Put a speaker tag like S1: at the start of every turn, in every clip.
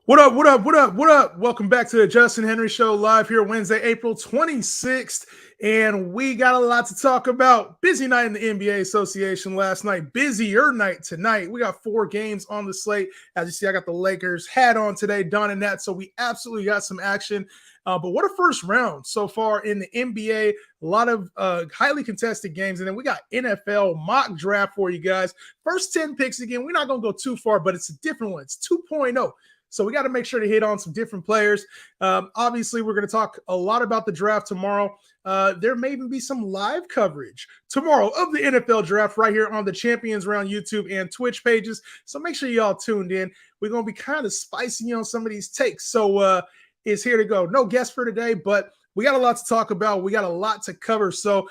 S1: What up, what up, what up, what up? Welcome back to the Justin Henry Show live here Wednesday, April 26th. And we got a lot to talk about. Busy night in the NBA Association last night. Busier night tonight. We got 4 games on the slate. As you see, I got the Lakers hat on today, Don and Nat. So we absolutely got some action. But what a first round so far in the NBA. A lot of highly contested games. And then we got NFL mock draft for you guys. First 10 picks again. We're not going to go too far, but it's a different one. It's 2.0. So we got to make sure to hit on some different players. Obviously, we're going to talk a lot about the draft tomorrow. There may even be some live coverage tomorrow of the NFL draft right here on the Champions Round YouTube and Twitch pages. So make sure y'all tuned in. We're going to be kind of spicy on some of these takes. So it's here to go. No guest for today, but we got a lot to talk about. We got a lot to cover. So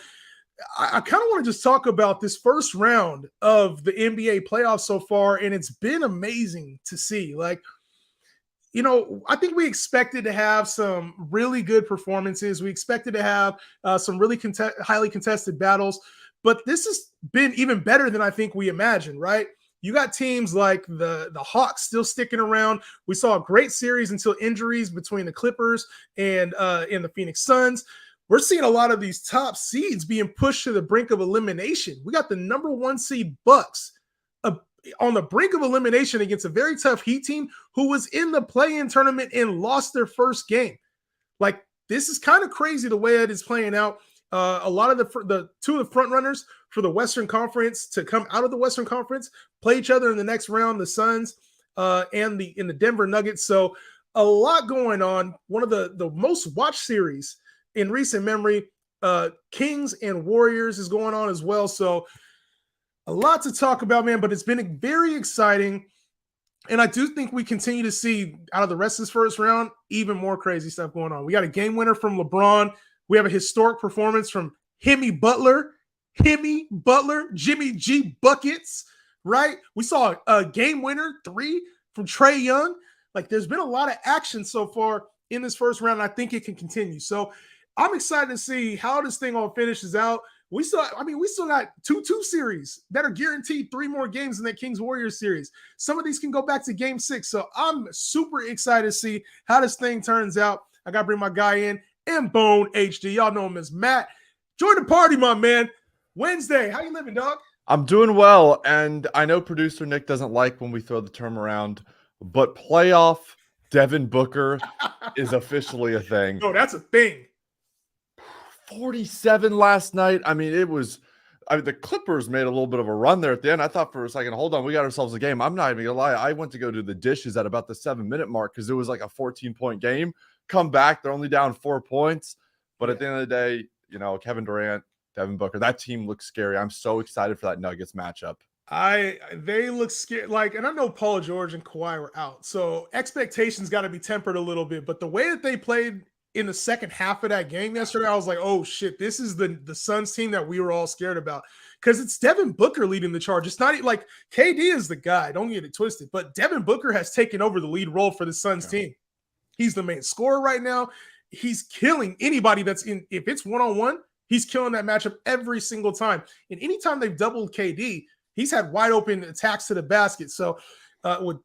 S1: I kind of want to just talk about this first round of the NBA playoffs so far, and it's been amazing to see. Like, you know, I think we expected to have some really good performances. We expected to have some really highly contested battles, but this has been even better than I think we imagined, right? You got teams like the Hawks still sticking around. We saw a great series until injuries between the Clippers and the Phoenix Suns. We're seeing a lot of these top seeds being pushed to the brink of elimination. We got the number 1 seed Bucks on the brink of elimination against a very tough Heat team who was in the play-in tournament and lost their first game. Like, this is kind of crazy the way it is playing out. A lot of the 2 of the front runners for the Western Conference to come out of the Western Conference play each other in the next round, the Suns and the Denver Nuggets. So a lot going on. One of the most watched series in recent memory. Kings and Warriors is going on as well. So a lot to talk about, man, but it's been very exciting. And I do think we continue to see out of the rest of this first round, even more crazy stuff going on. We got a game winner from LeBron. We have a historic performance from Jimmy Butler, Jimmy G Buckets, right? We saw a game winner 3 from Trae Young. Like, there's been a lot of action so far in this first round, and I think it can continue. So I'm excited to see how this thing all finishes out. We still got 2-2 series that are guaranteed 3 more games in that Kings Warriors series. Some of these can go back to game 6. So I'm super excited to see how this thing turns out. I got to bring my guy in, M-Bone HD. Y'all know him as Matt. Join the party, my man. Wednesday. How you living, dog?
S2: I'm doing well. And I know producer Nick doesn't like when we throw the term around, but playoff Devin Booker is officially a thing.
S1: No, that's a thing.
S2: 47 last night. I mean, the Clippers made a little bit of a run there at the end. I thought for a second, hold on, we got ourselves a game. I'm not even gonna lie. I went to go do the dishes at about the 7-minute mark because it was like a 14-point game. Come back, they're only down 4 points. But at the end of the day, you know, Kevin Durant, Devin Booker, that team looks scary. I'm so excited for that Nuggets matchup.
S1: They look scared. Like, and I know Paul George and Kawhi were out, so expectations got to be tempered a little bit. But the way that they played in the second half of that game yesterday, I was like, oh shit, this is the Suns team that we were all scared about. Because it's Devin Booker leading the charge. It's not like KD is the guy, don't get it twisted, but Devin Booker has taken over the lead role for the Suns team. He's the main scorer right now. He's killing anybody that's in. If it's one-on-one, he's killing that matchup every single time. And anytime they've doubled KD, he's had wide open attacks to the basket. So with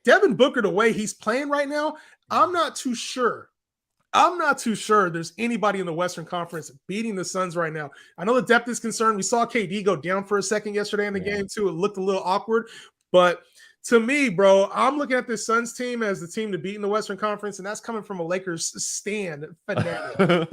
S1: Devin Booker, the way he's playing right now, I'm not too sure there's anybody in the Western Conference beating the Suns right now. I know the depth is concerned. We saw KD go down for a second yesterday in the game too. It looked a little awkward. But to me, bro, I'm looking at this Suns team as the team to beat in the Western Conference, and that's coming from a Lakers stand fanatic.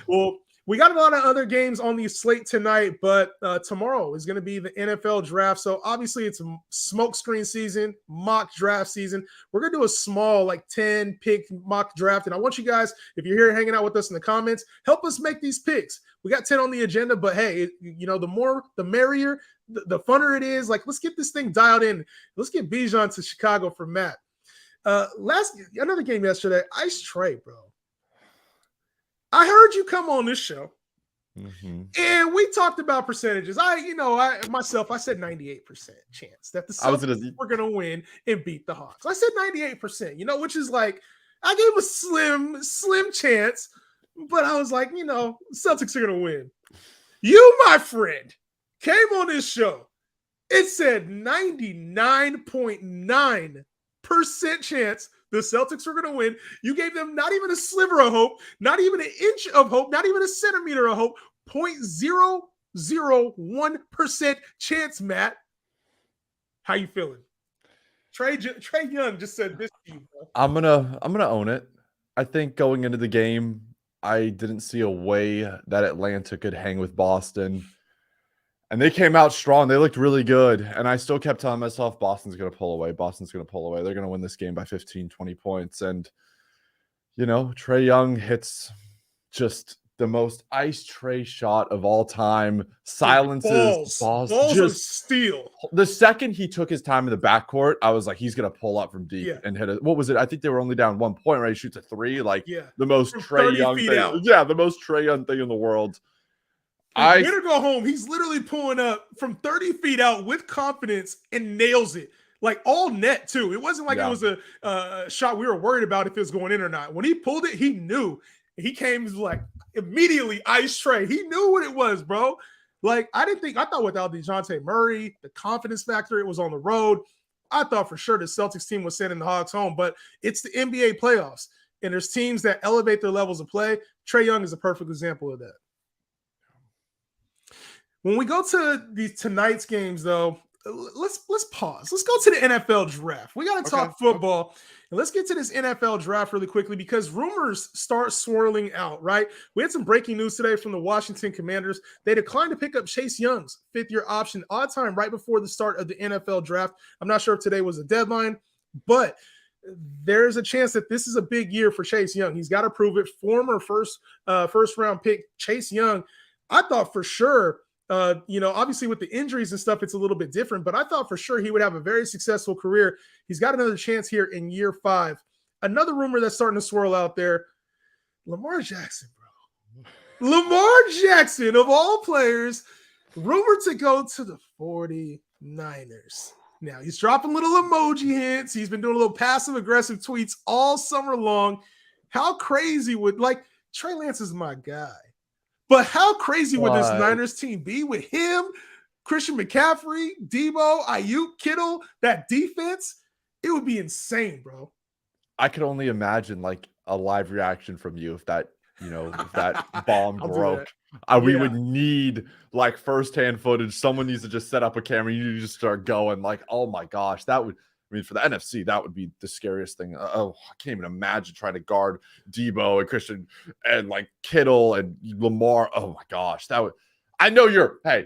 S1: Well, we got a lot of other games on the slate tonight, but tomorrow is going to be the NFL draft. So obviously it's a smoke screen season, mock draft season. We're going to do a small, like 10 pick mock draft. And I want you guys, if you're here hanging out with us in the comments, help us make these picks. We got 10 on the agenda, but hey, the more, the merrier, the funner it is. Like, let's get this thing dialed in. Let's get Bijan to Chicago for Matt. Another game yesterday, Ice Trae, bro. heard you come on this show.
S2: Mm-hmm.
S1: And we talked about percentages. I said 98% chance that the Celtics were going to win and beat the Hawks. I said 98%, which is like, I gave a slim chance, but I was like, Celtics are going to win. You, my friend, came on this show. It said 99.9% chance the Celtics were going to win. You gave them not even a sliver of hope, not even an inch of hope, not even a centimeter of hope. 0.001% chance, Matt. How you feeling? Trey Young just said this to you, bro.
S2: I'm gonna own it. I think going into the game, I didn't see a way that Atlanta could hang with Boston. And they came out strong. They looked really good. And I still kept telling myself, Boston's going to pull away. Boston's going to pull away. They're going to win this game by 15, 20 points. And, Trey Young hits just the most ice tray shot of all time. Silences balls
S1: just steel.
S2: The second he took his time in the backcourt, I was like, he's going to pull up from deep and hit it. What was it? I think they were only down 1 point, right? He shoots a three. The most Trey Young thing.
S1: Out.
S2: Yeah, the most Trey Young thing in the world.
S1: Win or go home, he's literally pulling up from 30 feet out with confidence and nails it. Like all net, too. It wasn't like it was a shot we were worried about if it was going in or not. When he pulled it, he knew. He came like immediately ice tray. He knew what it was, bro. Like, I thought without DeJounte Murray, the confidence factor, it was on the road. I thought for sure the Celtics team was sending the Hawks home, but it's the NBA playoffs. And there's teams that elevate their levels of play. Trey Young is a perfect example of that. When we go to tonight's games, though, let's pause. Let's go to the NFL draft. We got to talk football. And let's get to this NFL draft really quickly because rumors start swirling out, right? We had some breaking news today from the Washington Commanders. They declined to pick up Chase Young's fifth-year option odd time right before the start of the NFL draft. I'm not sure if today was a deadline, but there's a chance that this is a big year for Chase Young. He's got to prove it. Former first-round pick Chase Young, I thought for sure obviously with the injuries and stuff, it's a little bit different, but I thought for sure he would have a very successful career. He's got another chance here in year 5. Another rumor that's starting to swirl out there, Lamar Jackson, bro. Lamar Jackson, of all players, rumored to go to the 49ers. Now, he's dropping little emoji hints. He's been doing a little passive-aggressive tweets all summer long. How crazy Trey Lance is my guy. But how crazy would this Niners team be with him, Christian McCaffrey, Debo, Ayuk, Kittle, that defense? It would be insane, bro.
S2: I could only imagine a live reaction from you if that bomb broke. We would need firsthand footage. Someone needs to just set up a camera. You need to just start going oh my gosh, that would. For the NFC, that would be the scariest thing. I can't even imagine trying to guard Debo and Christian and Kittle and Lamar. Oh my gosh, that would. I know you're a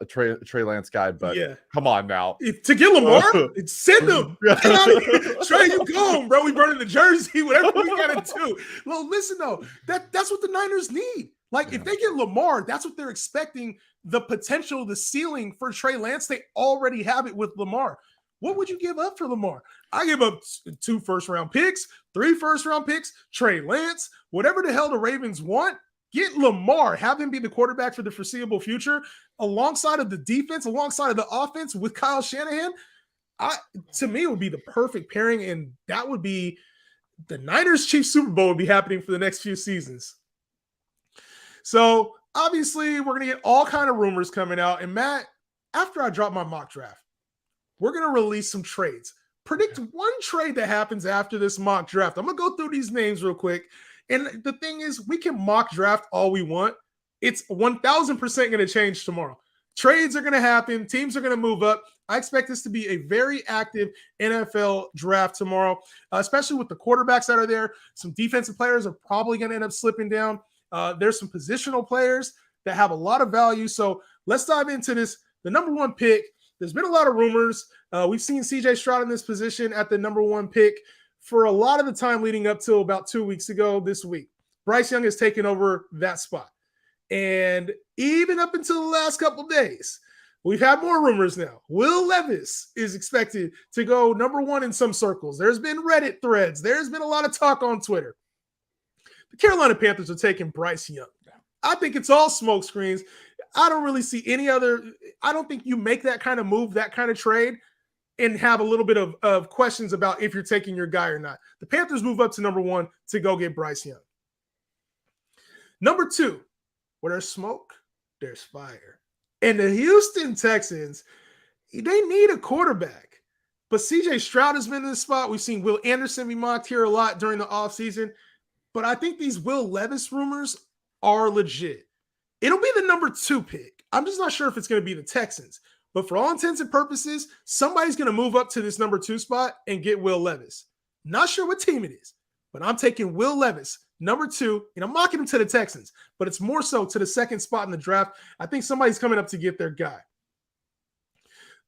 S2: Trey Lance guy, but come on now.
S1: To get Lamar, send him. Get out of here. Trey, you go, bro. We burning the jersey, whatever we gotta do. Well, listen though, that's what the Niners need. If they get Lamar, that's what they're expecting. The potential, the ceiling for Trey Lance, they already have it with Lamar. What would you give up for Lamar? I give up 2 first-round picks, 3 first-round picks, Trey Lance, whatever the hell the Ravens want. Get Lamar. Have him be the quarterback for the foreseeable future alongside of the defense, alongside of the offense with Kyle Shanahan. To me, it would be the perfect pairing, and that would be the Niners-Chiefs Super Bowl would be happening for the next few seasons. So, obviously, we're going to get all kind of rumors coming out. And, Matt, after I drop my mock draft, we're going to release some trades. Predict one trade that happens after this mock draft. I'm going to go through these names real quick. And the thing is, we can mock draft all we want. It's 1,000% going to change tomorrow. Trades are going to happen. Teams are going to move up. I expect this to be a very active NFL draft tomorrow, especially with the quarterbacks that are there. Some defensive players are probably going to end up slipping down. There's some positional players that have a lot of value. So let's dive into this. The number 1 pick. There's been a lot of rumors. We've seen CJ Stroud in this position at the number 1 pick for a lot of the time leading up to about 2 weeks ago this week. Bryce Young has taken over that spot. And even up until the last couple of days, we've had more rumors now. Will Levis is expected to go number 1 in some circles. There's been Reddit threads. There's been a lot of talk on Twitter. The Carolina Panthers are taking Bryce Young. I think it's all smoke screens. I don't really see any other. I don't think you make that kind of move, that kind of trade, and have a little bit of questions about if you're taking your guy or not. The Panthers move up to number 1 to go get Bryce Young. Number 2, where there's smoke, there's fire. And the Houston Texans, they need a quarterback. But CJ Stroud has been in this spot. We've seen Will Anderson be mocked here a lot during the offseason. But I think these Will Levis rumors are legit. It'll be the number 2 pick. I'm just not sure if it's going to be the Texans. But for all intents and purposes, somebody's going to move up to this number 2 spot and get Will Levis. Not sure what team it is, but I'm taking Will Levis, number 2, and I'm mocking him to the Texans, but it's more so to the 2nd spot in the draft. I think somebody's coming up to get their guy.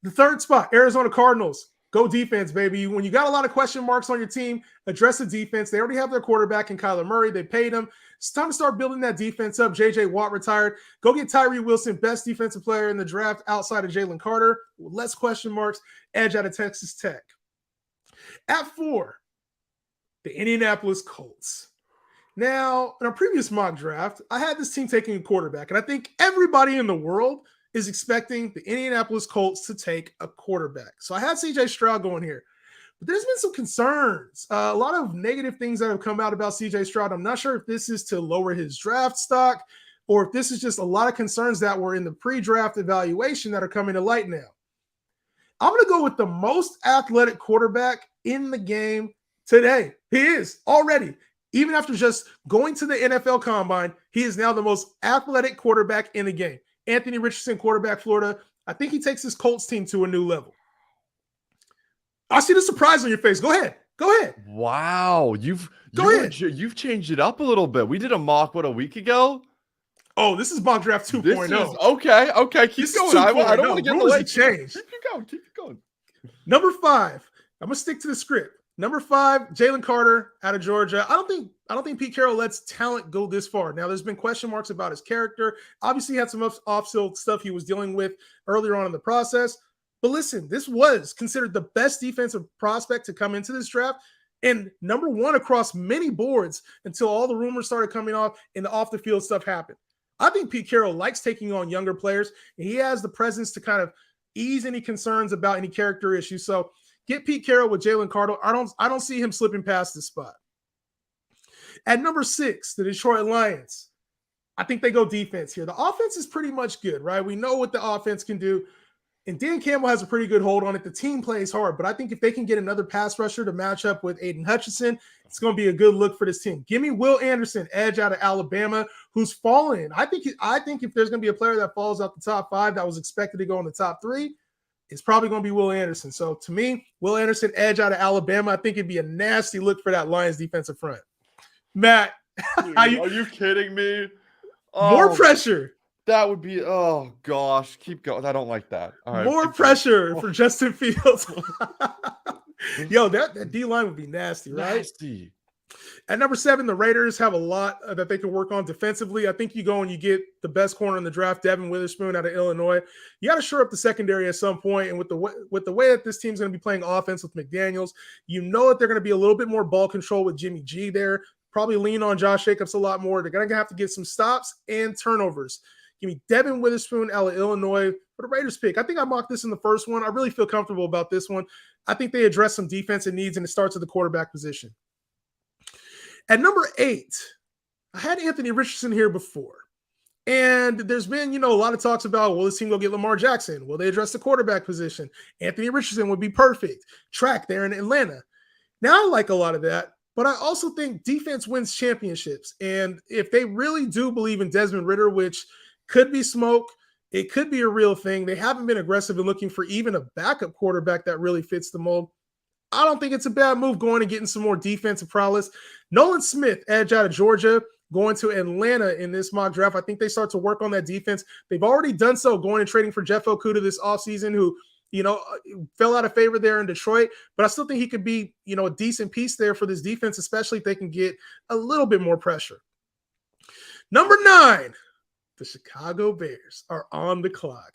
S1: The 3rd spot, Arizona Cardinals. Go defense, baby. When you got a lot of question marks on your team, address the defense. They already have their quarterback in Kyler Murray. They paid him. It's time to start building that defense up. J.J. Watt retired. Go get Tyree Wilson, best defensive player in the draft outside of Jalen Carter. With less question marks. Edge out of Texas Tech. At 4, the Indianapolis Colts. Now, in our previous mock draft, I had this team taking a quarterback, and I think everybody in the world is expecting the Indianapolis Colts to take a quarterback. So I had CJ Stroud going here. But there's been some concerns, a lot of negative things that have come out about CJ Stroud. I'm not sure if this is to lower his draft stock or if this is just a lot of concerns that were in the pre-draft evaluation that are coming to light now. I'm going to go with the most athletic quarterback in the game today. He is already. Even after just going to the NFL Combine, he is now the most athletic quarterback in the game. Anthony Richardson, quarterback, Florida. I think he takes his Colts team to a new level. I see the surprise on your face. Go ahead. Go ahead.
S2: Wow. You've changed it up a little bit. We did a mock, a week ago?
S1: Oh, this is mock draft 2.0.
S2: Okay. Keep going. I don't want to get in the way.
S1: Change.
S2: Keep it going.
S1: Number 5. I'm going to stick to the script. Number 5, Jalen Carter out of Georgia. I don't think Pete Carroll lets talent go this far. Now, there's been question marks about his character. Obviously, he had some off-field stuff he was dealing with earlier on in the process. But listen, this was considered the best defensive prospect to come into this draft and number 1 across many boards until all the rumors started coming off and the off-the-field stuff happened. I think Pete Carroll likes taking on younger players, and he has the presence to kind of ease any concerns about any character issues. So get Pete Carroll with Jalen Carter. I don't see him slipping past this spot. At number 6, the Detroit Lions. I think they go defense here. The offense is pretty much good, right? We know what the offense can do. And Dan Campbell has a pretty good hold on it. The team plays hard, but I think if they can get another pass rusher to match up with Aiden Hutchinson, it's going to be a good look for this team. Give me Will Anderson, edge out of Alabama, who's fallen. I think if there's going to be a player that falls out the top 5 that was expected to go in the top 3, it's probably going to be Will Anderson. So to me, Will Anderson, edge out of Alabama, I think it'd be a nasty look for that Lions defensive front. Matt,
S2: are you kidding me?
S1: More pressure.
S2: That would be, oh gosh, keep going. I don't like that. All right,
S1: more pressure for Justin Fields. Yo, that D-line would be nasty, right?
S2: Nasty.
S1: At number 7, the Raiders have a lot that they can work on defensively. I think you go and you get the best corner in the draft, Devin Witherspoon out of Illinois. You got to shore up the secondary at some point. And with the way that this team's going to be playing offense with McDaniels, you know that they're going to be a little bit more ball control with Jimmy G there. Probably lean on Josh Jacobs a lot more. They're going to have to get some stops and turnovers. Give me Devin Witherspoon out of Illinois for the Raiders pick. I think I mocked this in the first one. I really feel comfortable about this one. I think they address some defensive needs, and it starts at the quarterback position. At number 8, I had Anthony Richardson here before. And there's been, a lot of talks about, will this team go get Lamar Jackson? Will they address the quarterback position? Anthony Richardson would be perfect. Track there in Atlanta. Now I like a lot of that, but I also think defense wins championships. And if they really do believe in Desmond Ridder, which could be smoke, it could be a real thing. They haven't been aggressive in looking for even a backup quarterback that really fits the mold. I don't think it's a bad move going and getting some more defensive prowess. Nolan Smith, edge out of Georgia, going to Atlanta in this mock draft. I think they start to work on that defense. They've already done so going and trading for Jeff Okudah this offseason, who, fell out of favor there in Detroit. But I still think he could be, a decent piece there for this defense, especially if they can get a little bit more pressure. Number 9, the Chicago Bears are on the clock.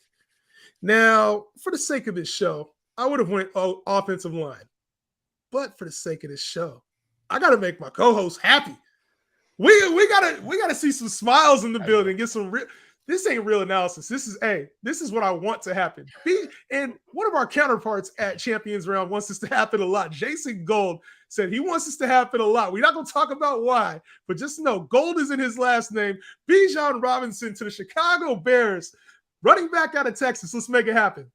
S1: Now, for the sake of this show, I would have went offensive line. But for the sake of this show, I got to make my co-host happy. We gotta see some smiles in the building. Get some real. This ain't real analysis. This is what I want to happen. And one of our counterparts at Champions Round wants this to happen a lot. Jason Gold said he wants this to happen a lot. We're not gonna talk about why, but just know Gold is in his last name. Bijan Robinson to the Chicago Bears, running back out of Texas. Let's make it happen.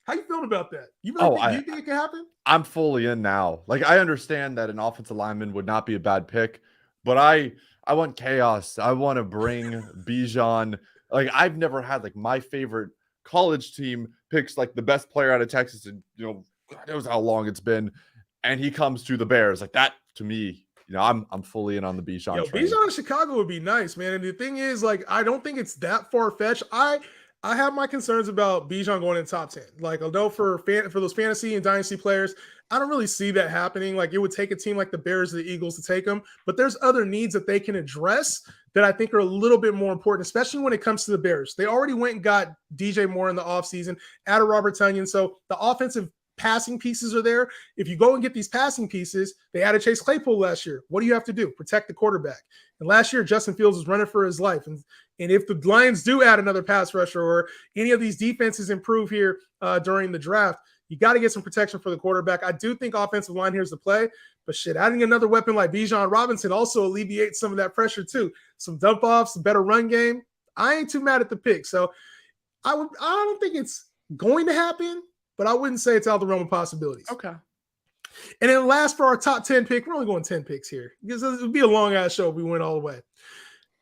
S1: How you feeling about that? You think it can happen?
S2: I'm fully in now. Like, I understand that an offensive lineman would not be a bad pick, but I want chaos. I want to bring Bijan. Like, I've never had like my favorite college team picks like the best player out of Texas, and God knows how long it's been, and he comes to the Bears. Like, that to me, I'm fully in on the Bijan train.
S1: Bijan in Chicago would be nice, man. And the thing is, like, I don't think it's that far fetched. I have my concerns about Bijan going in top 10. Like, although for those fantasy and dynasty players, I don't really see that happening. Like, it would take a team like the Bears or the Eagles to take him, but there's other needs that they can address that I think are a little bit more important, especially when it comes to the Bears. They already went and got DJ Moore in the offseason, added Robert Tonyan. So the offensive passing pieces are there. If you go and get these passing pieces, they added Chase Claypool last year. What do you have to do? Protect the quarterback. And last year, Justin Fields was running for his life. And if the Lions do add another pass rusher or any of these defenses improve here during the draft, you got to get some protection for the quarterback. I do think offensive line here's the play, but adding another weapon like Bijan Robinson also alleviates some of that pressure too. Some dump offs, better run game. I ain't too mad at the pick. So I don't think it's going to happen, but I wouldn't say it's out of the realm of possibilities.
S2: Okay.
S1: And then last for our top 10 pick, we're only going 10 picks here because it would be a long ass show if we went all the way.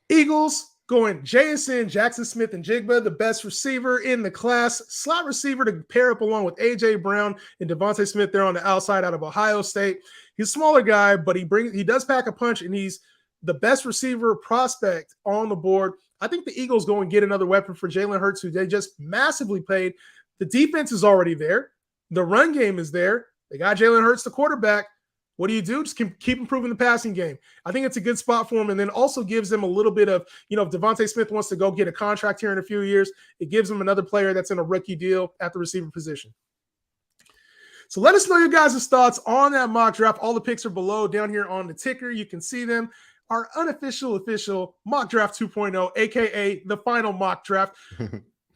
S1: Eagles going JSN, Jackson Smith, and Jigba, the best receiver in the class. Slot receiver to pair up along with A.J. Brown and Devontae Smith there on the outside out of Ohio State. He's a smaller guy, but he does pack a punch, and he's the best receiver prospect on the board. I think the Eagles go and get another weapon for Jalen Hurts, who they just massively paid. The defense is already there. The run game is there. They got Jalen Hurts, the quarterback. What do? Just keep improving the passing game. I think it's a good spot for him, and then also gives them a little bit of, if Devontae Smith wants to go get a contract here in a few years, it gives them another player that's in a rookie deal at the receiver position. So let us know your guys' thoughts on that mock draft. All the picks are below down here on the ticker. You can see them. Our unofficial, official mock draft 2.0, aka the final mock draft.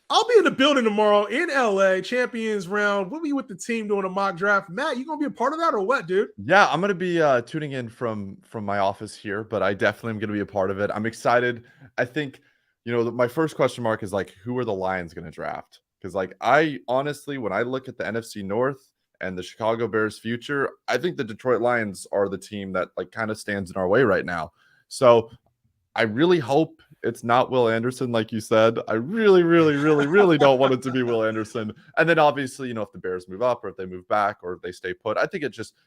S1: I'll be in the building tomorrow in LA, Champions Round. We'll be with the team doing a mock draft. Matt, you gonna be a part of that or what, dude?
S2: Yeah, I'm gonna be tuning in from my office here, but I definitely am gonna be a part of it. I'm excited. I think my first question mark is like, who are the Lions gonna draft? Because like, I honestly, when I look at the NFC North and the Chicago Bears future, I think the Detroit Lions are the team that like kind of stands in our way right now. So I really hope it's not Will Anderson, like you said. I really, really, really, really don't want it to be Will Anderson. And then obviously, if the Bears move up or if they move back or if they stay put, I think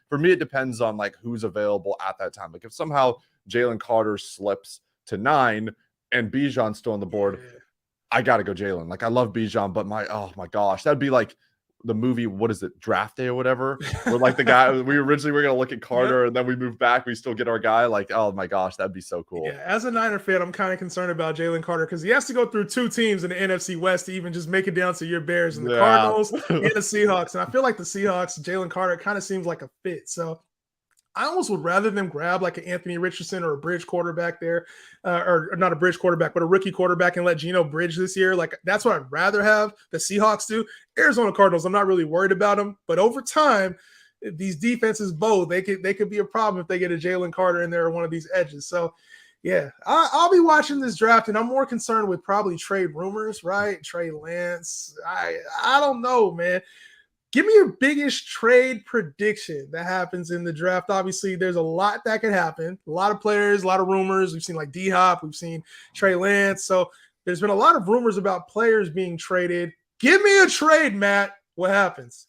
S2: for me, it depends on like who's available at that time. Like if somehow Jalen Carter slips to 9 and Bijan's still on the board, I got to go Jalen. Like I love Bijan, but oh my gosh, that'd be like the movie, what is it, Draft Day or whatever, where like the guy we originally were gonna look at Carter and then we move back, we still get our guy. Like, oh my gosh, that'd be so cool.
S1: Yeah, as a Niner fan, I'm kind of concerned about Jalen Carter because he has to go through 2 teams in the NFC West to even just make it down to your Bears and the Cardinals and the Seahawks. And I feel like the Seahawks, Jalen Carter kind of seems like a fit. So I almost would rather them grab like an Anthony Richardson or a bridge quarterback there, or not a bridge quarterback, but a rookie quarterback and let Geno bridge this year. Like that's what I'd rather have the Seahawks do. Arizona Cardinals, I'm not really worried about them, but over time, these defenses both they could be a problem if they get a Jalen Carter in there or one of these edges. So yeah, I'll be watching this draft, and I'm more concerned with probably trade rumors, right? Trey Lance, I don't know, man. Give me your biggest trade prediction that happens in the draft. Obviously, there's a lot that could happen. A lot of players, a lot of rumors. We've seen like D-Hop. We've seen Trey Lance. So there's been a lot of rumors about players being traded. Give me a trade, Matt. What happens?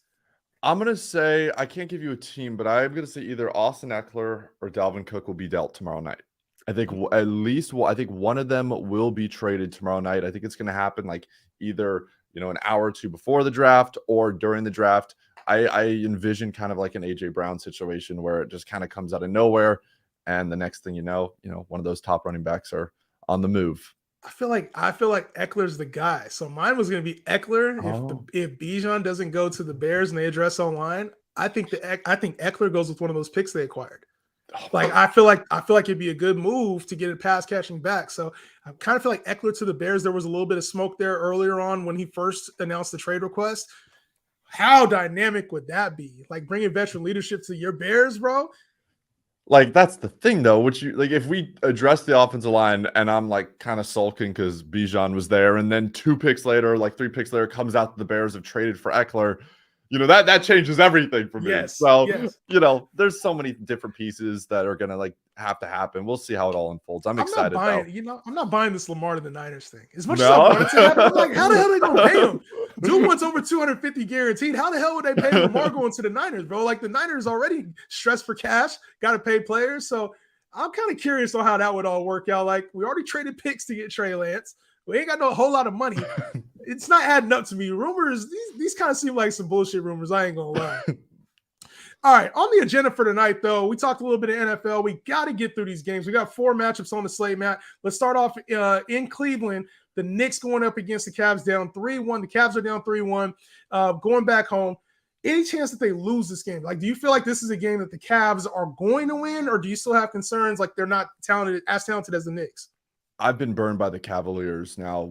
S2: I'm going to say, I can't give you a team, but I'm going to say either Austin Eckler or Dalvin Cook will be dealt tomorrow night. I think I think one of them will be traded tomorrow night. I think it's going to happen like either – an hour or two before the draft or during the draft. I envision kind of like an AJ Brown situation where it just kind of comes out of nowhere. And the next thing you know, one of those top running backs are on the move.
S1: I feel like Eckler's the guy. So mine was going to be Eckler. If Bijan doesn't go to the Bears and they address online, I think Eckler goes with one of those picks they acquired. Like I feel like it'd be a good move to get a pass catching back. So I kind of feel like Eckler to the Bears. There was a little bit of smoke there earlier on when he first announced the trade request. How dynamic would that be? Like bringing veteran leadership to your Bears, bro.
S2: Like that's the thing though, which you like if we address the offensive line and I'm like kind of sulking because Bijan was there, and then 2 picks later, like 3 picks later, comes out that the Bears have traded for Eckler, that changes everything for me.
S1: Yes.
S2: So
S1: Yes.
S2: there's so many different pieces that are gonna like have to happen. We'll see how it all unfolds. I'm excited.
S1: I'm not buying this Lamar to the Niners thing. As much as
S2: No.
S1: I want it to happen, I'm like, how the hell are they gonna pay him? Dude wants over 250 guaranteed. How the hell would they pay Lamar going to the Niners, bro? Like the Niners already stressed for cash, got to pay players. So I'm kind of curious on how that would all work out. Like we already traded picks to get Trey Lance. We ain't got no whole lot of money. It's not adding up to me. Rumors, these kind of seem like some bullshit rumors. I ain't gonna lie. All right, on the agenda for tonight, though, we talked a little bit of NFL. We got to get through these games. We got 4 matchups on the slate, Matt. Let's start off in Cleveland. The Knicks going up against the Cavs down 3-1. The Cavs are down 3-1, going back home. Any chance that they lose this game? Like, do you feel like this is a game that the Cavs are going to win, or do you still have concerns like they're not talented as the Knicks?
S2: I've been burned by the Cavaliers now,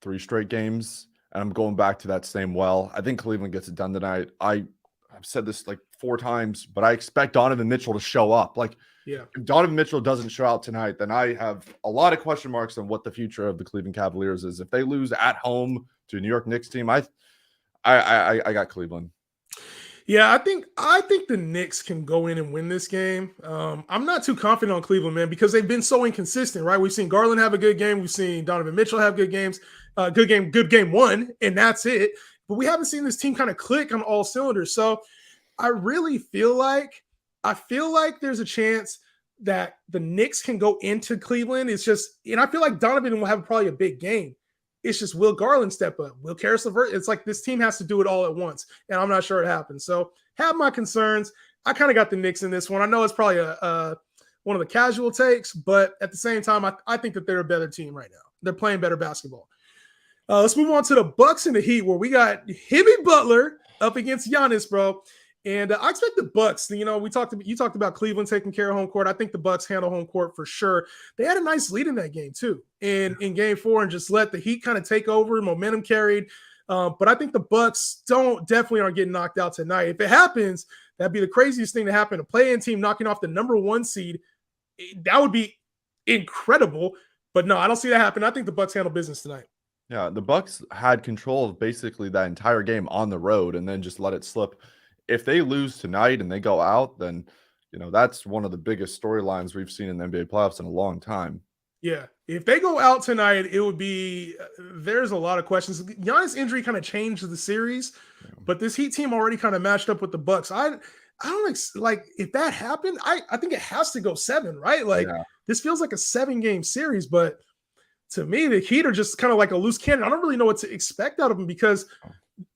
S2: 3 straight games? And I'm going back to that same well. I think Cleveland gets it done tonight. I've said this like 4 times, but I expect Donovan Mitchell to show up. Like, if Donovan Mitchell doesn't show out tonight, then I have a lot of question marks on what the future of the Cleveland Cavaliers is. If they lose at home to a New York Knicks team, I got Cleveland.
S1: Yeah, I think the Knicks can go in and win this game. I'm not too confident on Cleveland, man, because they've been so inconsistent, right? We've seen Garland have a good game. We've seen Donovan Mitchell have good games. Good game 1, and that's it. But we haven't seen this team kind of click on all cylinders. So I really feel like there's a chance that the Knicks can go into Cleveland. It's just, and I feel like Donovan will have probably a big game. It's just, will Garland step up? Will Caris LeVert? It's like this team has to do it all at once, and I'm not sure it happens. So have my concerns. I kind of got the Knicks in this one. I know it's probably one of the casual takes, but at the same time, I think that they're a better team right now. They're playing better basketball. Let's move on to the Bucks and the Heat, where we got Jimmy Butler up against Giannis, bro. And I expect the Bucks. You talked about Cleveland taking care of home court. I think the Bucks handle home court for sure. They had a nice lead in that game too, in game 4, and just let the Heat kind of take over. Momentum carried, but I think the Bucks definitely aren't getting knocked out tonight. If it happens, that'd be the craziest thing to happen. A play-in team knocking off the number 1 seed, that would be incredible. But no, I don't see that happen. I think the Bucks handle business tonight.
S2: Yeah, the Bucks had control of basically that entire game on the road, and then just let it slip. If they lose tonight and they go out, then that's one of the biggest storylines we've seen in the NBA playoffs in a long time.
S1: Yeah, if they go out tonight, it would be. There's a lot of questions. Giannis' injury kind of changed the series, but this Heat team already kind of matched up with the Bucks. I don't like if that happened. I think it has to go 7, right? Like this feels like a 7-game series, but to me, the Heat are just kind of like a loose cannon. I don't really know what to expect out of them because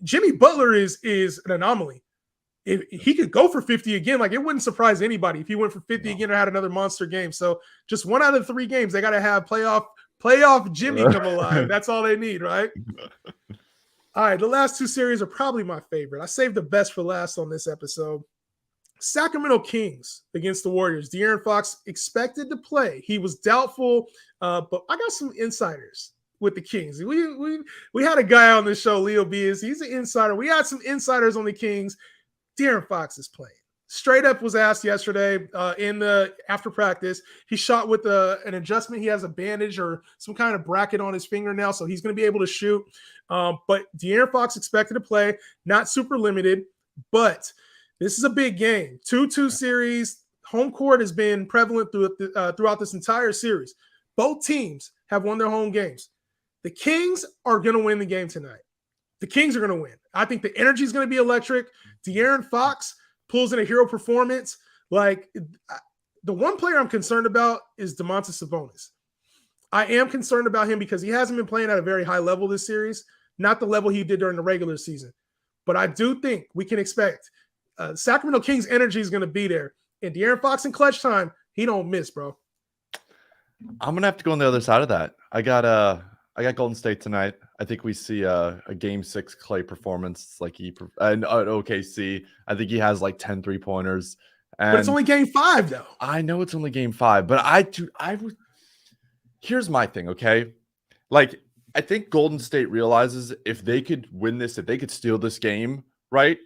S1: Jimmy Butler is an anomaly. If he could go for 50 again, like it wouldn't surprise anybody if he went for 50 again or had another monster game. So just 1 out of 3 games, they got to have playoff Jimmy come alive. That's all they need, right? All right, the last 2 series are probably my favorite. I saved the best for last on this episode. Sacramento Kings against the Warriors. De'Aaron Fox expected to play. He was doubtful, but I got some insiders with the Kings. We had a guy on the show, Leo Bias. He's an insider. We had some insiders on the Kings. De'Aaron Fox is playing. Straight up was asked yesterday after practice. He shot with an adjustment. He has a bandage or some kind of bracket on his finger now, so he's going to be able to shoot. But De'Aaron Fox expected to play, not super limited, but this is a big game. 2-2 series. Home court has been prevalent throughout this entire series. Both teams have won their home games. The Kings are going to win the game tonight. The Kings are going to win. I think the energy is going to be electric. De'Aaron Fox pulls in a hero performance. Like, the one player I'm concerned about is Domantas Sabonis. I am concerned about him because he hasn't been playing at a very high level this series, not the level he did during the regular season. But I do think we can expect Sacramento Kings energy is going to be there. And De'Aaron Fox in clutch time, he don't miss, bro.
S2: I'm going to have to go on the other side of that. I got Golden State tonight. I think we see a Game 6 Clay performance like he and OKC. I think he has like 10 3-pointers,
S1: But it's
S2: And
S1: only game 5, though.
S2: I know it's only game 5, but here's my thing, okay? Like, I think Golden State realizes if they could win this, if they could steal this game, right?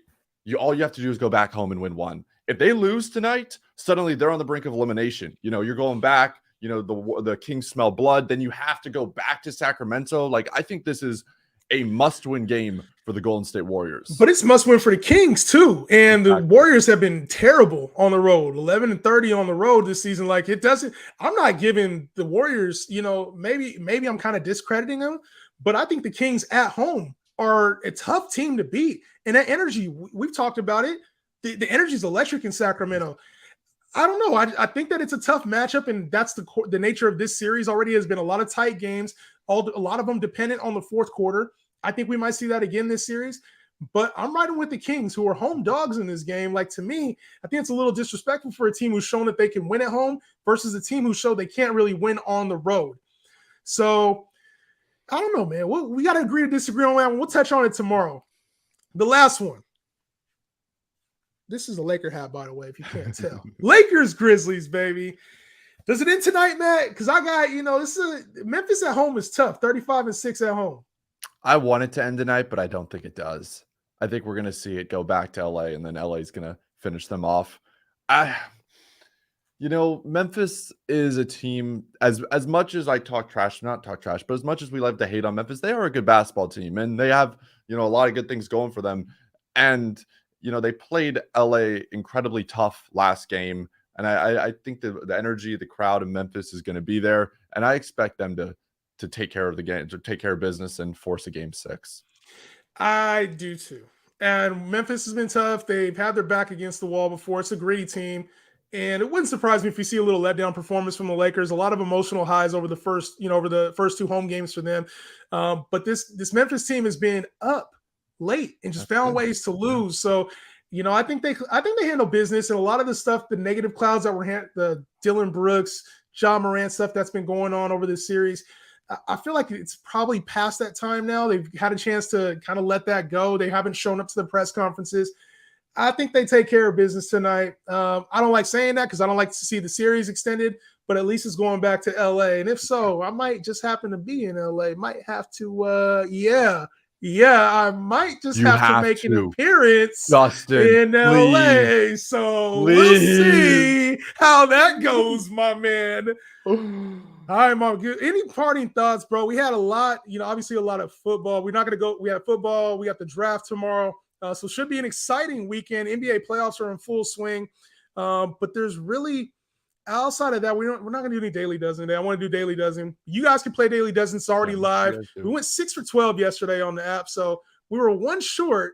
S2: All you have to do is go back home and win one. If they lose tonight, suddenly they're on the brink of elimination. You're going back, the Kings smell blood, then you have to go back to Sacramento. Like, I think this is a must-win game for the Golden State Warriors.
S1: But it's must-win for the Kings, too. And the Warriors have been terrible on the road, 11-30 on the road this season. Like, I'm not giving the Warriors, maybe I'm kind of discrediting them, but I think the Kings at home are a tough team to beat. And that energy, we've talked about it. The energy is electric in Sacramento. I don't know. I think that it's a tough matchup, and that's the nature of this series. Already has been a lot of tight games, a lot of them dependent on the fourth quarter. I think we might see that again this series, but I'm riding with the Kings, who are home dogs in this game. Like, to me, I think it's a little disrespectful for a team who's shown that they can win at home versus a team who showed they can't really win on the road. So I don't know, man. We got to agree to disagree on that one. We'll touch on it tomorrow. The last one. This is a Laker hat, by the way, if you can't tell. Lakers, Grizzlies, baby. Does it end tonight, Matt? Because I got, Memphis at home is tough. 35-6 at home.
S2: I want it to end tonight, but I don't think it does. I think we're going to see it go back to LA, and then LA is going to finish them off. Memphis is a team, as much as I talk trash, not talk trash, but as much as we like to hate on Memphis, they are a good basketball team, and they have, a lot of good things going for them. And, they played LA incredibly tough last game. And I think the energy, the crowd in Memphis is going to be there. And I expect them to take care of the game, to take care of business and force a game 6.
S1: I do too. And Memphis has been tough. They've had their back against the wall before. It's a gritty team. And it wouldn't surprise me if you see a little letdown performance from the Lakers. A lot of emotional highs over the first 2 home games for them. But this Memphis team has been up late and just found ways to lose. So, I think they handle business, and a lot of the stuff, the negative clouds that were the Dylan Brooks, Ja Morant stuff that's been going on over this series, I feel like it's probably past that time now. They've had a chance to kind of let that go. They haven't shown up to the press conferences. I think they take care of business tonight. I don't like saying that because I don't like to see the series extended, but at least it's going back to LA. And if so, I might just happen to be in LA. Might have to, I might just have to make an appearance in LA.
S2: Please.
S1: So we'll see how that goes, my man. All right, Mark. Any parting thoughts, bro? We had a lot, obviously a lot of football. We're not going to go. We have football. We got the draft tomorrow. So should be an exciting weekend. NBA playoffs are in full swing. But there's really, outside of that, we're not going to do any Daily Dozen today. I want to do Daily Dozen. You guys can play Daily Dozen. It's already live. We went 6 for 12 yesterday on the app. So we were one short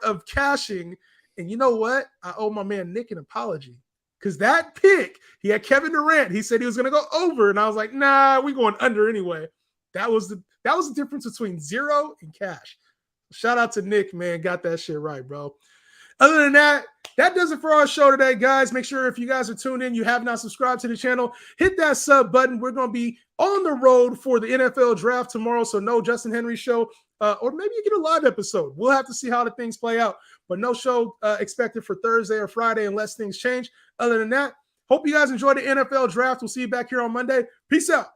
S1: of cashing. And you know what? I owe my man Nick an apology. Because that pick, he had Kevin Durant. He said he was going to go over. And I was like, nah, we're going under anyway. That was the difference between 0 and cash. Shout out to Nick, man. Got that shit right, bro. Other than that, that does it for our show today, guys. Make sure if you guys are tuned in, you have not subscribed to the channel, hit that sub button. We're going to be on the road for the NFL draft tomorrow, so no Justin Henry show, or maybe you get a live episode. We'll have to see how the things play out, but no show expected for Thursday or Friday unless things change. Other than that, hope you guys enjoy the NFL draft. We'll see you back here on Monday. Peace out.